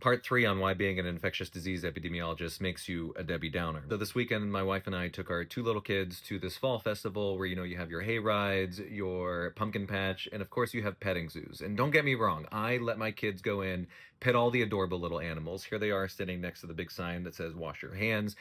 Part three on why being an infectious disease epidemiologist makes you a Debbie Downer. So this weekend, my wife and I took our two little kids to this fall festival where, you have your hay rides, your pumpkin patch, and of course you have petting zoos. And don't get me wrong, I let my kids go in, pet all the adorable little animals. Here they are sitting next to the big sign that says wash your hands.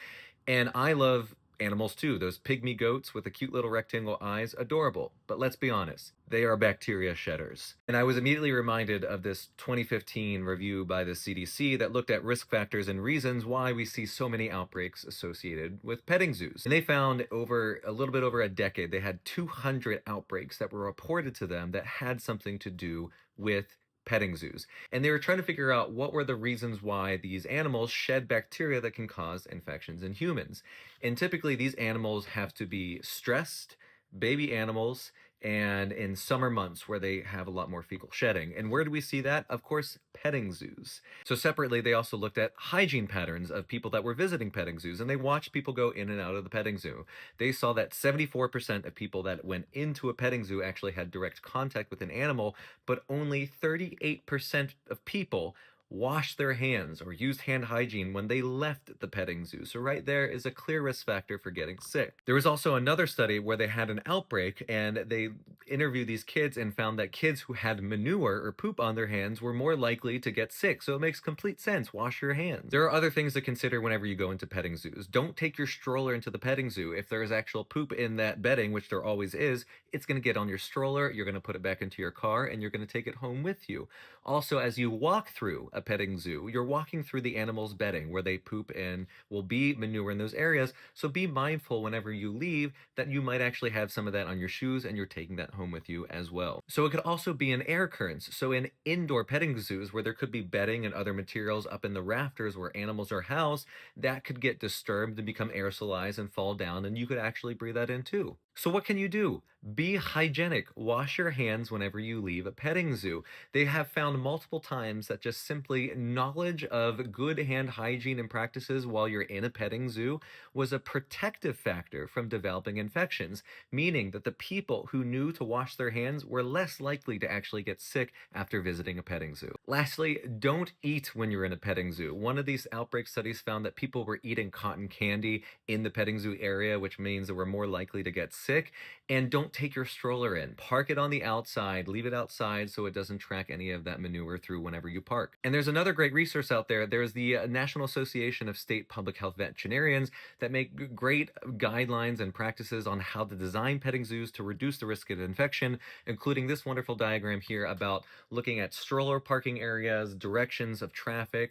And I love animals too. Those pygmy goats with the cute little rectangle eyes, adorable. But let's be honest, they are bacteria shedders. And I was immediately reminded of this 2015 review by the CDC that looked at risk factors and reasons why we see so many outbreaks associated with petting zoos. And they found over a little bit over a decade, they had 200 outbreaks that were reported to them that had something to do with petting zoos. And they were trying to figure out what were the reasons why these animals shed bacteria that can cause infections in humans. And typically, these animals have to be stressed, baby animals, and in summer months where they have a lot more fecal shedding. And where do we see that? Of course, petting zoos. So separately, they also looked at hygiene patterns of people that were visiting petting zoos, and they watched people go in and out of the petting zoo. They saw that 74% of people that went into a petting zoo actually had direct contact with an animal, but only 38% of people washed their hands or used hand hygiene when they left the petting zoo. So right there is a clear risk factor for getting sick. There was also another study where they had an outbreak and they interviewed these kids and found that kids who had manure or poop on their hands were more likely to get sick. So it makes complete sense. Wash your hands. There are other things to consider whenever you go into petting zoos. Don't take your stroller into the petting zoo. If there is actual poop in that bedding, which there always is, it's going to get on your stroller. You're going to put it back into your car and you're going to take it home with you. Also, as you walk through a petting zoo, you're walking through the animal's bedding where they poop and will be manure in those areas. So be mindful whenever you leave that you might actually have some of that on your shoes and you're taking that home with you as well. So it could also be in air currents. So in indoor petting zoos where there could be bedding and other materials up in the rafters where animals are housed, that could get disturbed and become aerosolized and fall down, and you could actually breathe that in too. So what can you do? Be hygienic. Wash your hands whenever you leave a petting zoo. They have found multiple times that just simply knowledge of good hand hygiene and practices while you're in a petting zoo was a protective factor from developing infections, meaning that the people who knew to wash their hands were less likely to actually get sick after visiting a petting zoo. Lastly, don't eat when you're in a petting zoo. One of these outbreak studies found that people were eating cotton candy in the petting zoo area, which means they were more likely to get sick. And don't take your stroller in. Park it on the outside, leave it outside so it doesn't track any of that manure through whenever you park. And there's another great resource out there. There's the National Association of State Public Health Veterinarians that make great guidelines and practices on how to design petting zoos to reduce the risk of infection, including this wonderful diagram here about looking at stroller parking areas, directions of traffic,